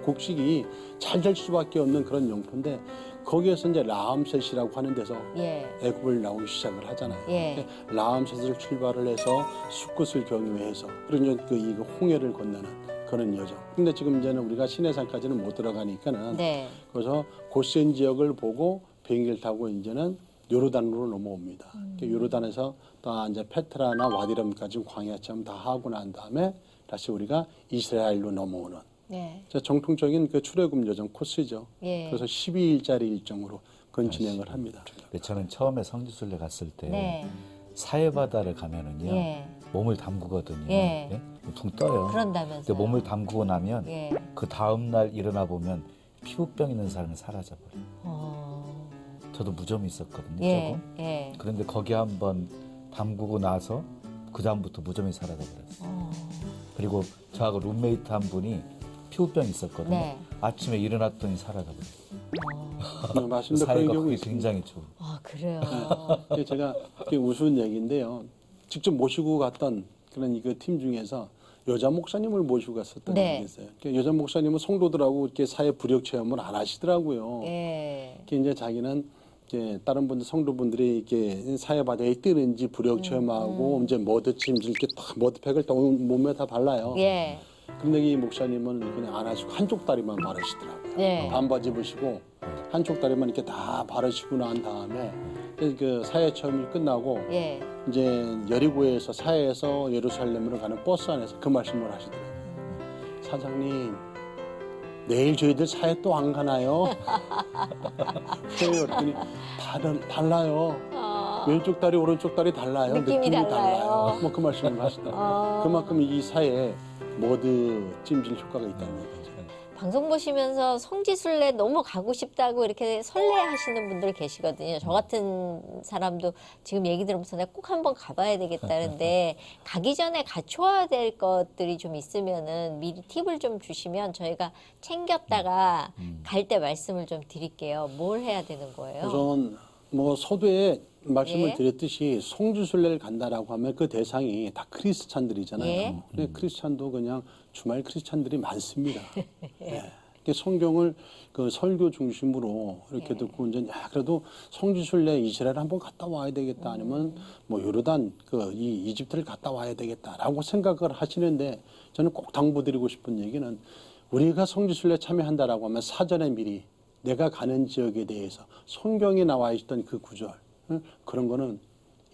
곡식이 잘 될 수밖에 없는 그런 영토인데 거기에서 이제 라암셋이라고 하는 데서 예. 애굽을 나오기 시작을 하잖아요. 예. 라암셋을 출발을 해서 숫곳을 경유해서 그런 이 홍해를 건너는 그런 여정. 근데 지금 이제는 우리가 시내산까지는 못 들어가니까는 네. 그래서 고센 지역을 보고 비행기를 타고 이제는 요르단으로 넘어옵니다. 요르단에서 또 이제 페트라나 와디람까지 광야 체험 다 하고 난 다음에 다시 우리가 이스라엘로 넘어오는 네. 정통적인 그 출애굽 여정 코스죠. 예. 그래서 12일짜리 일정으로 그건 진행을 합니다. 근데 저는 처음에 성지순례 갔을 때 네. 사해바다를 가면은요. 예. 몸을 담그거든요. 예. 예? 붕 떠요. 그런다면서요. 근데 몸을 담그고 나면 예. 그 다음 날 일어나 보면 피부병 있는 사람이 사라져 버려요. 저도 무좀이 있었거든요. 예. 조금. 예. 그런데 거기 한번 담그고 나서 그 다음부터 무좀이 사라져 버렸어요. 그리고 저하고 룸메이트 한 분이 피부병이 있었거든요. 네. 아침에 일어났더니 사라져 버렸어요. 네, 맞습니다. 그런 사이가 경우 그게 있습니다. 굉장히 좋은. 아, 그래요. 이게 제가 이게 우스운 얘기인데요. 직접 모시고 갔던 그런 그 팀 중에서 여자 목사님을 모시고 갔었던 네. 적이 있어요. 여자 목사님은 성도들하고 이렇게 사회 부력 체험을 안 하시더라고요. 예. 이렇게 이제 자기는 이제 다른 분들 성도분들이 이렇게 사회 바다에 뜨는지 부력 체험하고 이제 머드찜질 이렇게 딱 머드팩을 다 몸에 다 발라요. 예. 근데 이 목사님은 그냥 안 하시고 한쪽 다리만 바르시더라고요. 네. 반바지 입으시고 한쪽 다리만 이렇게 다 바르시고 난 다음에 그 사회 체험이 끝나고 예. 이제 여리고에서 사회에서 예루살렘으로 가는 버스 안에서 그 말씀을 하시더라고요. 사장님, 내일 저희들 사회 또 안 가나요? 그랬더니 달라요. 왼쪽 다리 오른쪽 다리 달라요. 느낌이 달라요. 뭐 그 말씀을 하시더라고요. 그만큼 이 사회에 모드 찜질 효과가 있다는 얘기죠. 방송 보시면서 성지순례 너무 가고 싶다고 이렇게 설레하시는 분들 계시거든요. 저 같은 사람도 지금 얘기 들으면서 내가 꼭 한번 가봐야 되겠다는데 가기 전에 갖춰야 될 것들이 좀 있으면은 미리 팁을 좀 주시면 저희가 챙겼다가 갈 때 말씀을 좀 드릴게요. 뭘 해야 되는 거예요? 우선 뭐 서두에 말씀을 예. 드렸듯이 성지순례를 간다라고 하면 그 대상이 다 크리스찬들이잖아요. 예. 근데 크리스찬도 그냥 주말 크리스찬들이 많습니다. 예. 이렇게 성경을 그 설교 중심으로 이렇게 듣고 이제 야, 그래도 성지순례 이스라엘 한번 갔다 와야 되겠다 아니면 뭐 요르단 그 이 이집트를 갔다 와야 되겠다라고 생각을 하시는데 저는 꼭 당부드리고 싶은 얘기는 우리가 성지순례 참여한다라고 하면 사전에 미리 내가 가는 지역에 대해서 성경에 나와 있던 그 구절 그런 거는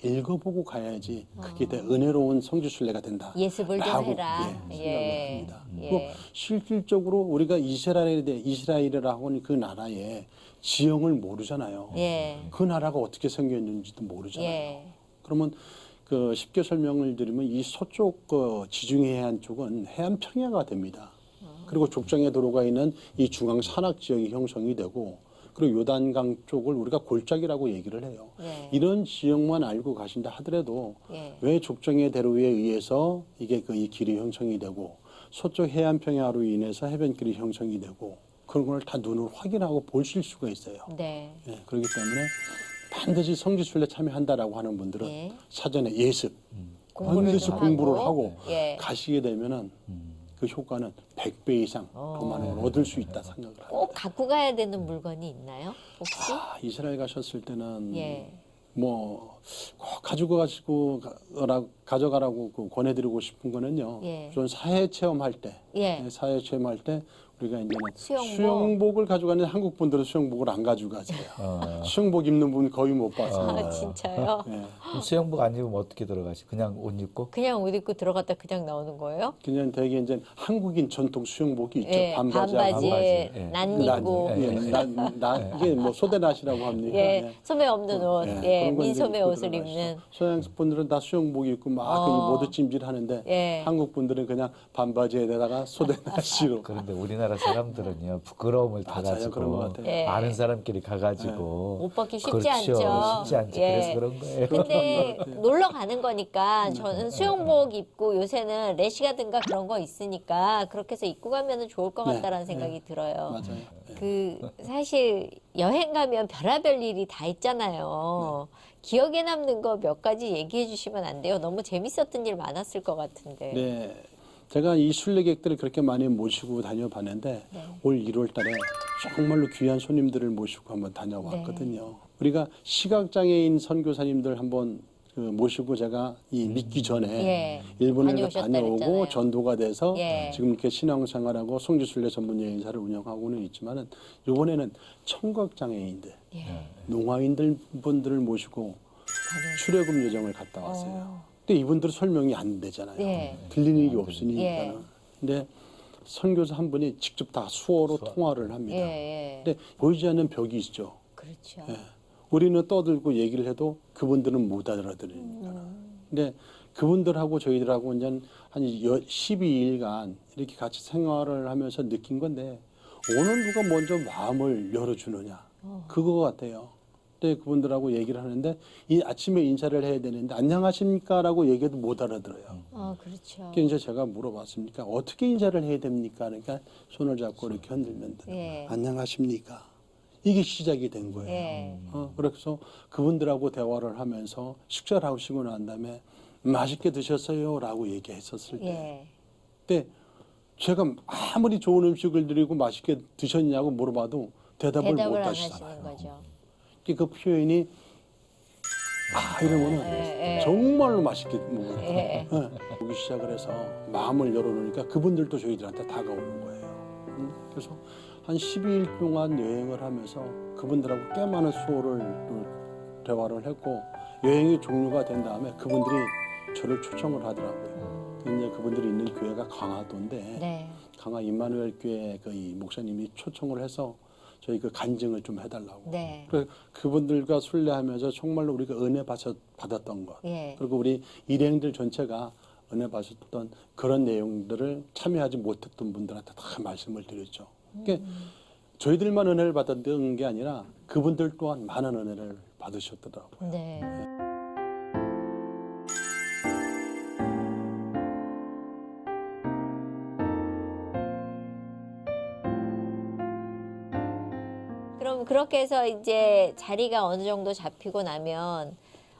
읽어보고 가야지 그게 더 은혜로운 성지순례가 된다. 예습을 좀 라고, 해라. 생각을 예. 합니다. 예. 그리고 실질적으로 우리가 이스라엘이라고 하는 그 나라의 지형을 모르잖아요. 예. 그 나라가 어떻게 생겼는지도 모르잖아요. 예. 그러면 그 쉽게 설명을 드리면 이 서쪽 그 지중 해안 쪽은 해안 평야가 됩니다. 그리고 족장에 도로가 있는 이 중앙 산악 지역이 형성이 되고 그리고 요단강 쪽을 우리가 골짜기라고 얘기를 해요. 예. 이런 지역만 알고 가신다 하더라도 예. 왜 족장의 대로에 의해서 이게 그 이 길이 형성이 되고 서쪽 해안 평야로 인해서 해변길이 형성이 되고 그런 걸 다 눈으로 확인하고 보실 수가 있어요. 네. 예, 그렇기 때문에 반드시 성지순례 참여한다라고 하는 분들은 예. 사전에 예습 공부를 반드시 좀 공부를 하고. 하고 예. 가시게 되면은 그 효과는 100배 이상 더 많은 걸 얻을 수 있다 생각을 합니다. 꼭 갖고 가야 되는 물건이 있나요? 혹시? 이스라엘 가셨을 때는 예. 뭐 꼭 가져가라고 그 권해드리고 싶은 거는요. 예. 좀 사회 체험할 때, 예. 사회 체험할 때 우리가 이제는 수영복. 수영복을 가져가는 한국 분들은 수영복을 안 가져가세요. 수영복 입는 분 거의 못 봤어요. 아, 진짜요? 예. 그럼 수영복 안 입으면 어떻게 들어가시? 그냥 옷 입고? 그냥 옷 입고 들어갔다 그냥 나오는 거예요? 그냥 되게 이제 한국인 전통 수영복이 있죠. 예, 반바지하고 반바지에 예. 난 입고 이게 뭐 소대낫이라고 합니까? 예, 소매 없는 옷, 예, 예, 그런 건 민소매 이제 입고 옷을 들어가시죠. 입는 서양 분들은 다 수영복 입고 막 모두 찜질하는데 예. 한국 분들은 그냥 반바지에다가 소대낫이로 그런데 우리나라 사람들은요 부끄러움을 맞아요, 그런 것 타가지고 같아요. 예. 아는 사람끼리 가가지고 옷 벗기 쉽지 그렇죠. 않죠. 쉽지 않죠. 예. 그래서 그런 거예요. 근데 놀러 가는 거니까 저는 수영복 입고 요새는 래시가든가 그런 거 있으니까 그렇게 해서 입고 가면 좋을 것 네, 같다라는 생각이 들어요. 맞아요. 예. 그 사실 여행 가면 별의별 일이 다 있잖아요. 기억에 남는 거 몇 가지 얘기해 주시면 안 돼요? 너무 재밌었던 일 많았을 것 같은데. 네. 제가 이 순례객들을 그렇게 많이 모시고 다녀봤는데 올 1월 달에 정말로 귀한 손님들을 모시고 한번 다녀왔거든요. 우리가 시각장애인 선교사님들 한번 그 모시고 제가 이 믿기 전에 예. 일본에 다녀오셨다 다녀오고 그랬잖아요. 전도가 돼서 예. 지금 이렇게 신앙생활하고 성지순례 전문 여행사를 운영하고는 있지만은 이번에는 청각장애인들, 예. 농아인들 분들을 모시고 출애굽 여정을 갔다 왔어요. 근데 이분들 설명이 안 되잖아요. 예. 들리는 일이 없으니까. 예. 근데 선교사 한 분이 직접 다 수어로 통화를 합니다. 예, 예. 근데 보이지 않는 벽이 있죠. 그렇죠. 예. 우리는 떠들고 얘기를 해도 그분들은 못 알아들으니까. 근데 그분들하고 저희들하고 이제 한 12일간 이렇게 같이 생활을 하면서 느낀 건데 오늘 누가 먼저 마음을 열어주느냐 그거 같아요. 근데 그분들하고 얘기를 하는데 이 아침에 인사를 해야 되는데 안녕하십니까라고 얘기해도 못 알아들어요. 그렇죠. 그래서 이제 제가 물어봤습니까? 어떻게 인사를 해야 됩니까? 그러니까 손을 잡고 이렇게 흔들면 예. 안녕하십니까? 이게 시작이 된 거예요. 예. 그래서 그분들하고 대화를 하면서 식사를 하시고 난 다음에 맛있게 드셨어요라고 얘기했었을 때, 예. 근데 제가 아무리 좋은 음식을 드리고 맛있게 드셨냐고 물어봐도 대답을 못 대답을 안 하시잖아요. 하시는 거죠. 그 표현이 이러면은 예. 정말로 맛있게 먹어요. 예. 보기 시작을 해서 마음을 열어놓으니까 그분들도 저희들한테 다가오는 거예요. 그래서 한 12일 동안 여행을 하면서 그분들하고 꽤 많은 수호를 또 대화를 했고 여행이 종료가 된 다음에 그분들이 저를 초청을 하더라고요. 이제 그분들이 있는 교회가 강화도인데 네. 강화 임마누엘 교회 그 이 목사님이 초청을 해서 저희 그 간증을 좀 해달라고. 네. 그래서 그분들과 순례하면서 정말로 우리가 은혜 받았던 것. 예. 그리고 우리 일행들 전체가 은혜 받았던 그런 내용들을 참여하지 못했던 분들한테 다 말씀을 드렸죠. 그러니까 저희들만 은혜를 받았던 게 아니라 그분들 또한 많은 은혜를 받으셨더라고요. 네. 그럼 그렇게 해서 이제 자리가 어느 정도 잡히고 나면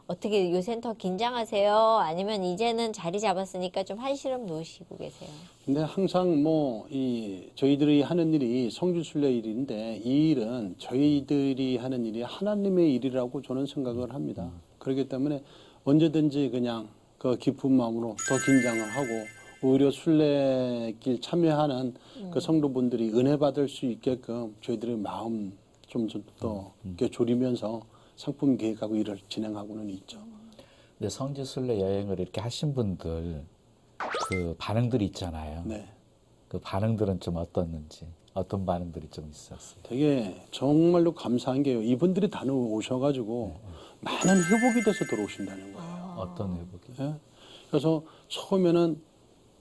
어떻게 요 센터 긴장하세요? 아니면 이제는 자리 잡았으니까 좀 한시름 놓으시고 계세요? 근데 항상 뭐 이 저희들이 하는 일이 성주순례 일인데 이 일은 저희들이 하는 일이 하나님의 일이라고 저는 생각을 합니다. 그렇기 때문에 언제든지 그냥 그 깊은 마음으로 더 긴장을 하고 오히려 순례길 참여하는 그 성도분들이 은혜 받을 수 있게끔 저희들의 마음 좀 더 이렇게 졸이면서 상품 계획하고 일을 진행하고는 있죠. 근데 성지순례 여행을 이렇게 하신 분들 그 반응들이 있잖아요. 네. 그 반응들은 좀 어떻는지, 어떤 반응들이 좀 있었어요. 되게 정말로 감사한 게요. 이분들이 다녀오셔가지고 많은 회복이 돼서 들어오신다는 거예요. 어떤 회복이? 예? 그래서 처음에는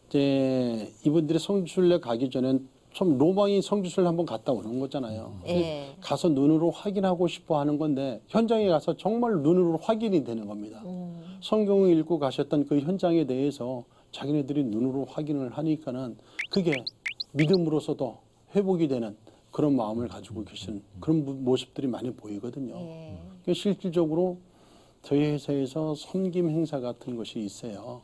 이제 이분들이 성지순례 가기 전엔 좀 로망이 성지순례 한번 갔다 오는 거잖아요. 예. 가서 눈으로 확인하고 싶어 하는 건데 현장에 가서 정말 눈으로 확인이 되는 겁니다. 성경을 읽고 가셨던 그 현장에 대해서 자기네들이 눈으로 확인을 하니까는 그게 믿음으로서도 회복이 되는 그런 마음을 가지고 계신 그런 모습들이 많이 보이거든요. 예. 그러니까 실질적으로 저희 회사에서 섬김 행사 같은 것이 있어요.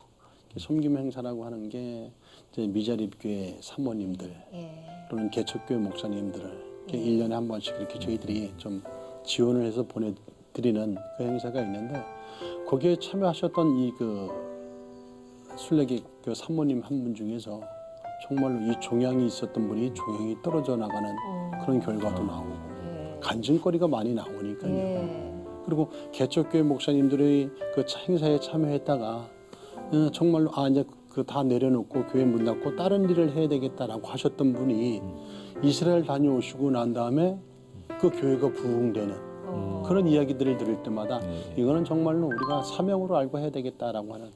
섬김 행사라고 하는 게 이제 미자립교회 사모님들 예. 또는 개척교회 목사님들을 이렇게 1년에 한 번씩 이렇게 저희들이 좀 지원을 해서 보내드리는 그 행사가 있는데 거기에 참여하셨던 이 그 순례객 그 사모님 한 분 중에서 정말로 이 종양이 있었던 분이 종양이 떨어져 나가는 그런 결과도 나오고 예. 간증거리가 많이 나오니까요. 예. 그리고 개척교회 목사님들이 그 행사에 참여했다가 정말로 이제 그 다 내려놓고 교회 문 닫고 다른 일을 해야 되겠다라고 하셨던 분이 이스라엘 다녀오시고 난 다음에 그 교회가 부흥되는 그런 이야기들을 들을 때마다 이거는 정말로 우리가 사명으로 알고 해야 되겠다라고 하는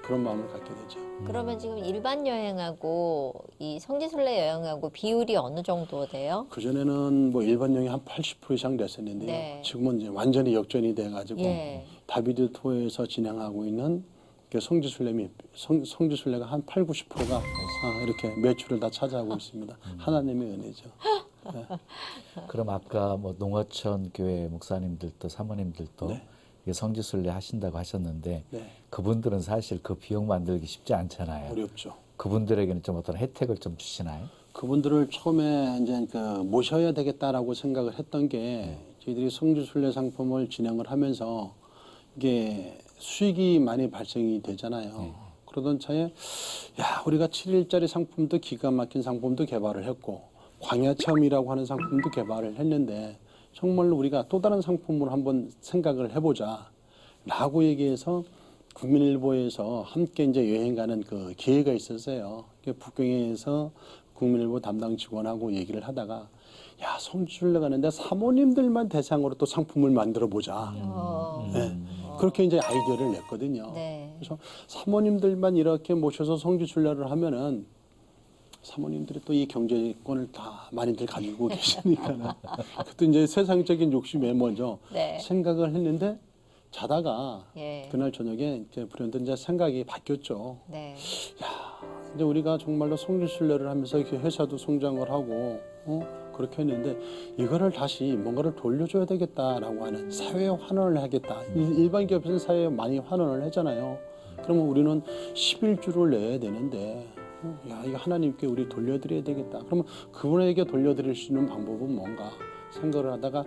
그런 마음을 갖게 되죠. 그러면 지금 일반 여행하고 이 성지순례 여행하고 비율이 어느 정도 돼요? 그전에는 뭐 일반 여행이 한 80% 이상 됐었는데요. 네. 지금은 이제 완전히 역전이 돼가지고 예. 다비드 토에서 진행하고 있는 그 성지순례가 한 8, 90%가 이렇게 매출을 다 차지하고 있습니다. 하나님의 은혜죠. 그럼 아까 뭐 농어촌 교회 목사님들도 사모님들도 네. 이게 성지순례 하신다고 하셨는데 네. 그분들은 사실 그 비용 만들기 쉽지 않잖아요. 어렵죠. 그분들에게는 좀 어떤 혜택을 좀 주시나요? 그분들을 처음에 이제 그 모셔야 되겠다라고 생각을 했던 게 저희들이 성지순례 상품을 진행을 하면서 이게 수익이 많이 발생이 되잖아요. 그러던 차에 야 우리가 7일짜리 상품도 기가 막힌 상품도 개발을 했고 광야체험이라고 하는 상품도 개발을 했는데 정말로 우리가 또 다른 상품으로 한번 생각을 해보자 라고 얘기해서 국민일보에서 함께 이제 여행 가는 그 기회가 있었어요. 북경에서 국민일보 담당 직원하고 얘기를 하다가 야 성지순례 가는데 사모님들만 대상으로 또 상품을 만들어 보자. 네. 그렇게 이제 아이디어를 냈거든요. 네. 그래서 사모님들만 이렇게 모셔서 성지순례를 하면은 사모님들이 또 이 경제권을 다 많이들 가지고 계시니까는 그것도 이제 세상적인 욕심에 먼저 네. 생각을 했는데 자다가 예. 그날 저녁에 이제 불현듯 이제 생각이 바뀌었죠. 네. 이제 우리가 정말로 성지순례를 하면서 이렇게 회사도 성장을 하고 그렇게 했는데 이거를 다시 뭔가를 돌려줘야 되겠다라고 하는 사회 환원을 하겠다. 일반 기업에서는 사회에 많이 환원을 하잖아요. 그러면 우리는 11주를 내야 되는데 야 이거 하나님께 우리 돌려드려야 되겠다. 그러면 그분에게 돌려드릴 수 있는 방법은 뭔가 생각을 하다가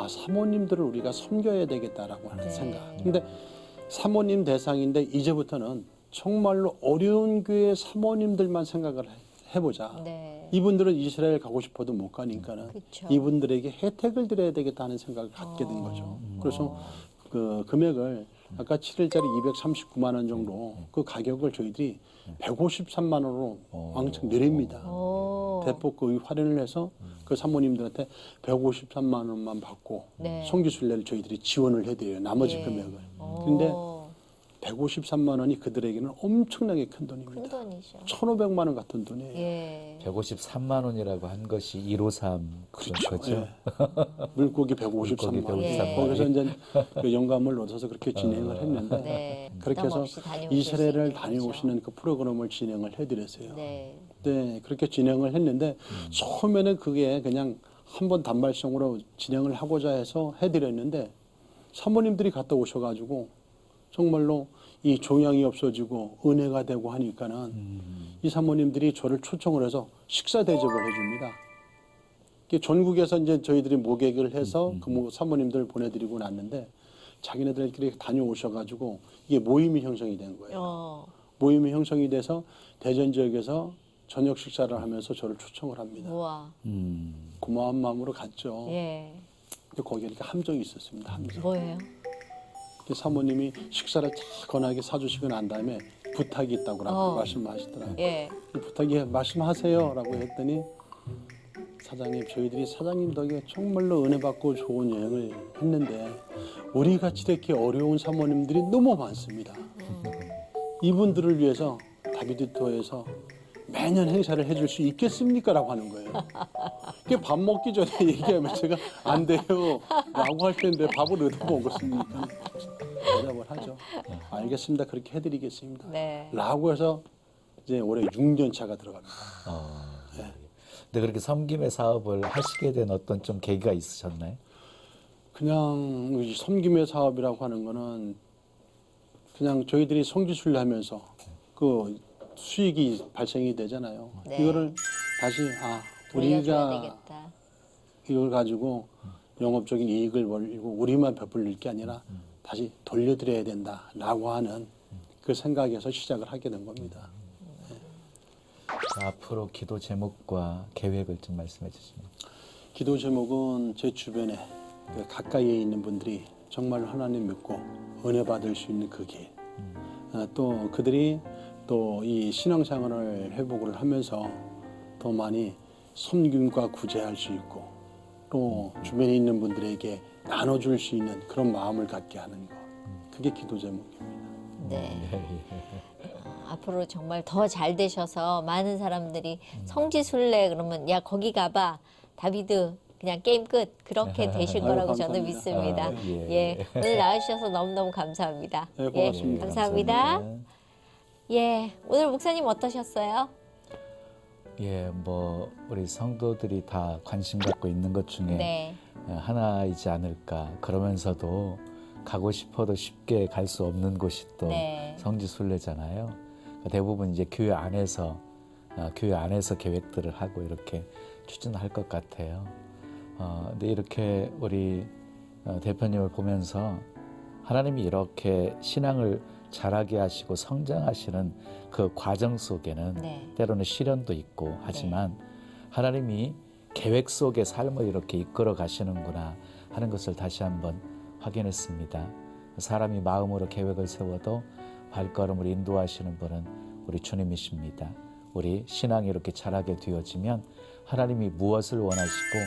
사모님들을 우리가 섬겨야 되겠다라고 하는 네. 생각. 근데 사모님 대상인데 이제부터는 정말로 어려운 교회 사모님들만 생각을 해보자. 네. 이분들은 이스라엘 가고 싶어도 못 가니까는 그쵸. 이분들에게 혜택을 드려야 되겠다는 생각을 갖게 된 거죠. 그래서 그 금액을 아까 7일짜리 239만 원 정도 그 가격을 저희들이 153만 원으로 왕창 내립니다. 오. 대폭 그 할인을 해서 그 사모님들한테 153만 원만 받고 네. 성지순례를 저희들이 지원을 해드려요. 나머지 예. 금액을. 오. 근데 153만 원이 그들에게는 엄청나게 큰 큰 돈입니다. 돈이죠. 1,500만 원 같은 돈이에요. 예. 153만 원이라고 한 것이 153 거죠. 예. 물고기 153만 원. 예. 거기서 이제 그 영감을 얻어서 그렇게 진행을 했는데 네. 그렇게 부담 해서 없이 다녀오실 수 이스라엘을 있는 다녀오시는 그 프로그램을 진행을 해드렸어요. 거죠. 네. 네, 그렇게 진행을 했는데 처음에는 그게 그냥 한번 단발성으로 진행을 하고자 해서 해드렸는데 사모님들이 갔다 오셔가지고 정말로 이 종양이 없어지고 은혜가 되고 하니까는 이 사모님들이 저를 초청을 해서 식사 대접을 해줍니다. 이게 전국에서 이제 저희들이 모객을 해서 그 사모님들 보내드리고 났는데 자기네들끼리 다녀오셔가지고 이게 모임이 형성이 된 거예요. 모임이 형성이 돼서 대전 지역에서 저녁 식사를 하면서 저를 초청을 합니다. 우와. 고마운 마음으로 갔죠. 예. 근데 거기에 이렇게 함정이 있었습니다. 함정. 뭐예요? 사모님이 식사를 차건하게 사주시고 난 다음에 부탁이 있다고 말씀하시더라고요. 예. 이 부탁이 말씀하세요라고 했더니 사장님 저희들이 사장님 덕에 정말로 은혜 받고 좋은 여행을 했는데 우리 같이 이렇게 어려운 사모님들이 너무 많습니다. 이분들을 위해서 다비드 투어에서 매년 행사를 해줄 수 있겠습니까라고 하는 거예요. 그게 밥 먹기 전에 얘기하면 제가 안 돼요 라고 할 텐데 밥을 얻어 먹었습니까? 대답을 하죠. 알겠습니다. 그렇게 해드리겠습니다. 네. 라고 해서 이제 올해 6년 차가 들어갑니다. 네. 근데 그렇게 섬김의 사업을 하시게 된 어떤 좀 계기가 있으셨나요? 그냥 이 섬김의 사업이라고 하는 거는 그냥 저희들이 성지순례 하면서 그 수익이 발생이 되잖아요. 네. 이거를 다시 돌려줘야 우리가 되겠다. 이걸 가지고 영업적인 이익을 벌고 우리만 베풀릴 게 아니라 다시 돌려드려야 된다라고 하는 그 생각에서 시작을 하게 된 겁니다. 자, 앞으로 기도 제목과 계획을 좀 말씀해 주시면. 기도 제목은 제 주변에 그 가까이에 있는 분들이 정말 하나님 믿고 은혜 받을 수 있는 그 길. 또 그들이 또 이 신앙생활을 회복을 하면서 더 많이 섬김과 구제할 수 있고 또 주변에 있는 분들에게 나눠줄 수 있는 그런 마음을 갖게 하는 것. 그게 기도 제목입니다. 네. 앞으로 정말 더 잘 되셔서 많은 사람들이 성지순례 그러면 야 거기 가봐 다비드 그냥 게임 끝 그렇게 되실 아유, 거라고 저는 감사합니다. 믿습니다. 예. 예, 오늘 나와주셔서 너무너무 감사합니다. 네, 고맙습니다. 예, 감사합니다. 예, 오늘 목사님 어떠셨어요? 예, 뭐 우리 성도들이 다 관심 갖고 있는 것 중에 네, 하나이지 않을까. 그러면서도 가고 싶어도 쉽게 갈 수 없는 곳이 또 네. 성지순례잖아요. 대부분 이제 교회 안에서 계획들을 하고 이렇게 추진할 것 같아요. 근데 이렇게 우리 대표님을 보면서 하나님이 이렇게 신앙을 자라게 하시고 성장하시는 그 과정 속에는 네. 때로는 시련도 있고 하지만 하나님이 계획 속의 삶을 이렇게 이끌어 가시는구나 하는 것을 다시 한번 확인했습니다. 사람이 마음으로 계획을 세워도 발걸음을 인도하시는 분은 우리 주님이십니다. 우리 신앙이 이렇게 자라게 되어지면 하나님이 무엇을 원하시고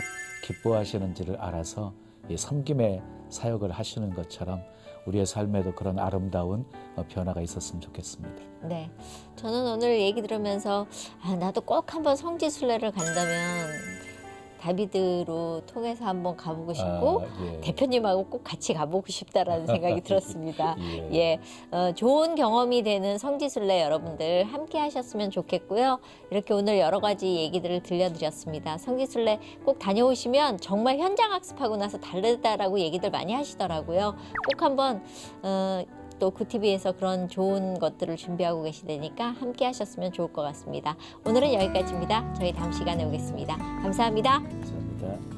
기뻐하시는지를 알아서 이 섬김의 사역을 하시는 것처럼 우리의 삶에도 그런 아름다운 변화가 있었으면 좋겠습니다. 네, 저는 오늘 얘기 들으면서 나도 꼭 한번 성지순례를 간다면 다비드로 통해서 한번 가보고 싶고 예. 대표님하고 꼭 같이 가보고 싶다라는 생각이 들었습니다. 예. 좋은 경험이 되는 성지순례 여러분들 함께 하셨으면 좋겠고요. 이렇게 오늘 여러 가지 얘기들을 들려드렸습니다. 성지순례 꼭 다녀오시면 정말 현장 학습하고 나서 다르다라고 얘기들 많이 하시더라고요. 꼭 한번 또 구티비에서 그런 좋은 것들을 준비하고 계시다니까 함께 하셨으면 좋을 것 같습니다. 오늘은 여기까지입니다. 저희 다음 시간에 오겠습니다. 감사합니다. 감사합니다.